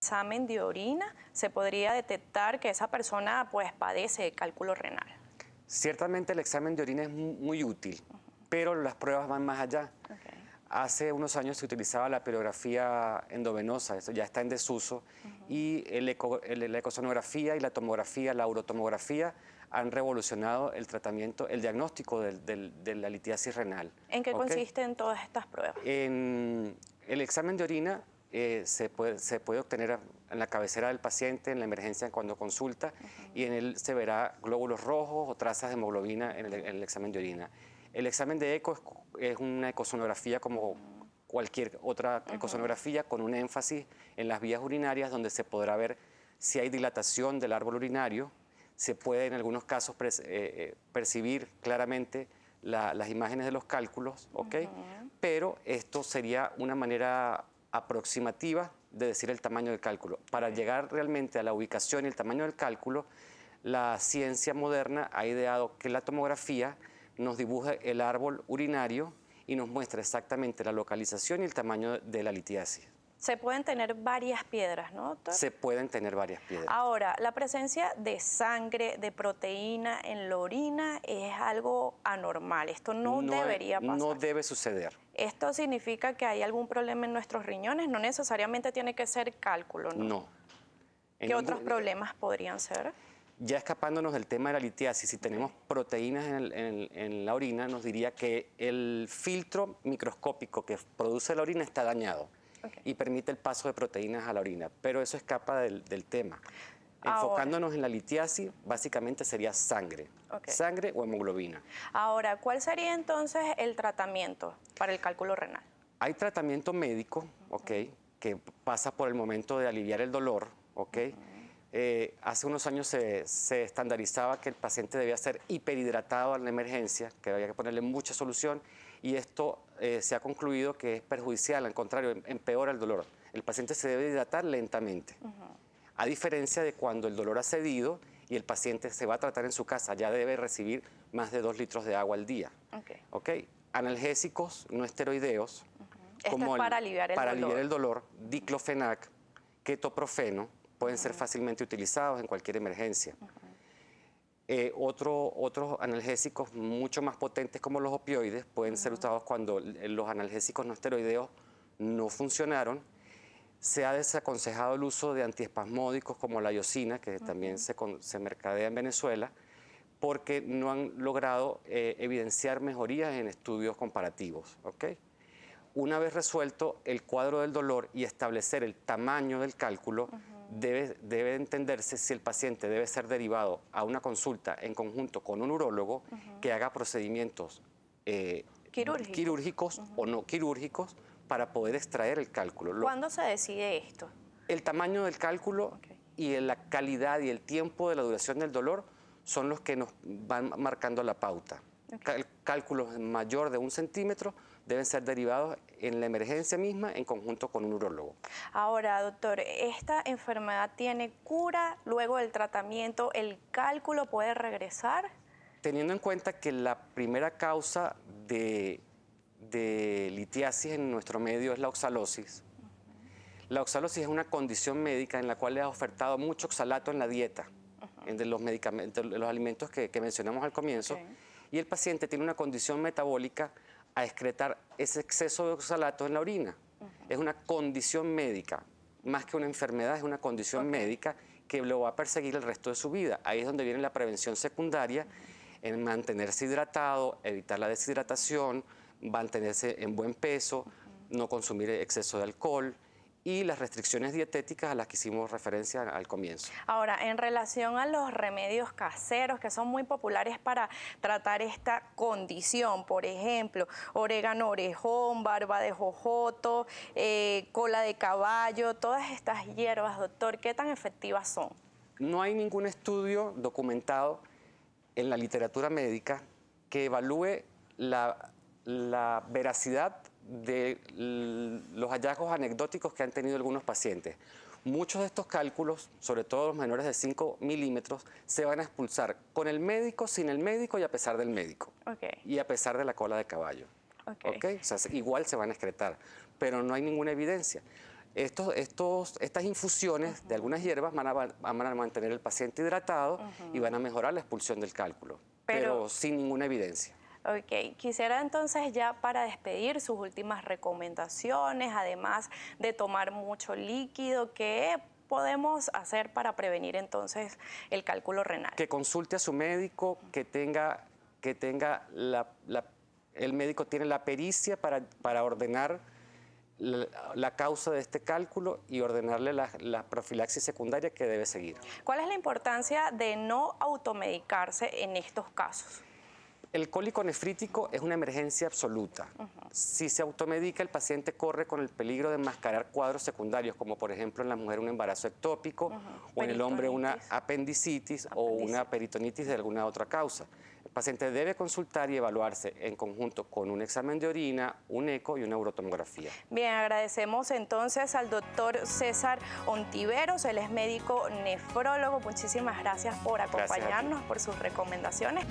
examen de orina se podría detectar que esa persona pues padece de cálculo renal? Ciertamente el examen de orina es muy útil, pero las pruebas van más allá. Hace unos años se utilizaba la pirografía endovenosa, eso ya está en desuso, y la ecosonografía y la tomografía, la urotomografía, han revolucionado el tratamiento, el diagnóstico de la litiasis renal. ¿En qué consisten todas estas pruebas? En el examen de orina se puede obtener en la cabecera del paciente, en la emergencia cuando consulta, y en él se verá glóbulos rojos o trazas de hemoglobina en el examen de orina. El examen de eco es una ecosonografía como cualquier otra ecosonografía, con un énfasis en las vías urinarias, donde se podrá ver si hay dilatación del árbol urinario. Se puede en algunos casos percibir claramente las imágenes de los cálculos, pero esto sería una manera aproximativa de decir el tamaño del cálculo. Para llegar realmente a la ubicación y el tamaño del cálculo, la ciencia moderna ha ideado que la tomografía nos dibuje el árbol urinario y nos muestra exactamente la localización y el tamaño de la litiasis. Se pueden tener varias piedras, ¿no, doctor? Se pueden tener varias piedras. Ahora, la presencia de sangre, de proteína en la orina es algo anormal. Esto no debería pasar. No debe suceder. ¿Esto significa que hay algún problema en nuestros riñones? No necesariamente tiene que ser cálculo, ¿no? No. ¿Qué otros problemas podrían ser? Ya escapándonos del tema de la litiasis, si tenemos proteínas en la orina, nos diría que el filtro microscópico que produce la orina está dañado y permite el paso de proteínas a la orina, pero eso escapa del tema. Enfocándonos en la litiasis, básicamente sería sangre, sangre o hemoglobina. Ahora, ¿cuál sería entonces el tratamiento para el cálculo renal? Hay tratamiento médico, que pasa por el momento de aliviar el dolor, hace unos años se estandarizaba que el paciente debía ser hiperhidratado en la emergencia, que había que ponerle mucha solución, y esto se ha concluido que es perjudicial, al contrario, empeora el dolor. El paciente se debe hidratar lentamente, a diferencia de cuando el dolor ha cedido y el paciente se va a tratar en su casa, ya debe recibir más de 2 litros de agua al día. Analgésicos no esteroideos, como para aliviar el dolor, diclofenac, ketoprofeno, pueden ser fácilmente utilizados en cualquier emergencia. Otros analgésicos mucho más potentes, como los opioides, pueden ser usados cuando los analgésicos no esteroideos no funcionaron. Se ha desaconsejado el uso de antiespasmódicos como la iosina, que también se mercadea en Venezuela, porque no han logrado evidenciar mejorías en estudios comparativos. Una vez resuelto el cuadro del dolor y establecer el tamaño del cálculo, debe entenderse si el paciente debe ser derivado a una consulta en conjunto con un urólogo que haga procedimientos quirúrgicos o no quirúrgicos para poder extraer el cálculo. ¿Cuándo se decide esto? El tamaño del cálculo y la calidad y el tiempo de la duración del dolor son los que nos van marcando la pauta. Cálculos mayor de 1 centímetro deben ser derivados en la emergencia misma en conjunto con un urólogo. Ahora, doctor, ¿esta enfermedad tiene cura luego del tratamiento? ¿El cálculo puede regresar? Teniendo en cuenta que la primera causa de litiasis en nuestro medio es la oxalosis. La oxalosis es una condición médica en la cual le ha ofertado mucho oxalato en la dieta, de los medicamentos, de los alimentos que mencionamos al comienzo, y el paciente tiene una condición metabólica a excretar ese exceso de oxalato en la orina. Es una condición médica, más que una enfermedad, es una condición médica que lo va a perseguir el resto de su vida. Ahí es donde viene la prevención secundaria, en mantenerse hidratado, evitar la deshidratación, mantenerse en buen peso, no consumir exceso de alcohol y las restricciones dietéticas a las que hicimos referencia al comienzo. Ahora, en relación a los remedios caseros que son muy populares para tratar esta condición, por ejemplo, orégano orejón, barba de jojoto, cola de caballo, todas estas hierbas, doctor, ¿qué tan efectivas son? No hay ningún estudio documentado en la literatura médica que evalúe la veracidad de los hallazgos anecdóticos que han tenido algunos pacientes. Muchos de estos cálculos, sobre todo los menores de 5 milímetros, se van a expulsar con el médico, sin el médico y a pesar del médico. Y a pesar de la cola de caballo. O sea, igual se van a excretar, pero no hay ninguna evidencia. Estas infusiones de algunas hierbas van a mantener al paciente hidratado y van a mejorar la expulsión del cálculo, pero sin ninguna evidencia. Ok, quisiera entonces ya para despedir sus últimas recomendaciones, además de tomar mucho líquido, ¿qué podemos hacer para prevenir entonces el cálculo renal? Que consulte a su médico, el médico tiene la pericia para ordenar la causa de este cálculo y ordenarle la profilaxis secundaria que debe seguir. ¿Cuál es la importancia de no automedicarse en estos casos? El cólico nefrítico es una emergencia absoluta. Si se automedica, el paciente corre con el peligro de enmascarar cuadros secundarios, como por ejemplo en la mujer un embarazo ectópico, o en el hombre una apendicitis o una peritonitis de alguna otra causa. El paciente debe consultar y evaluarse en conjunto con un examen de orina, un eco y una urotomografía. Bien, agradecemos entonces al doctor César Ontiveros, él es médico nefrólogo. Muchísimas gracias por acompañarnos, por sus recomendaciones.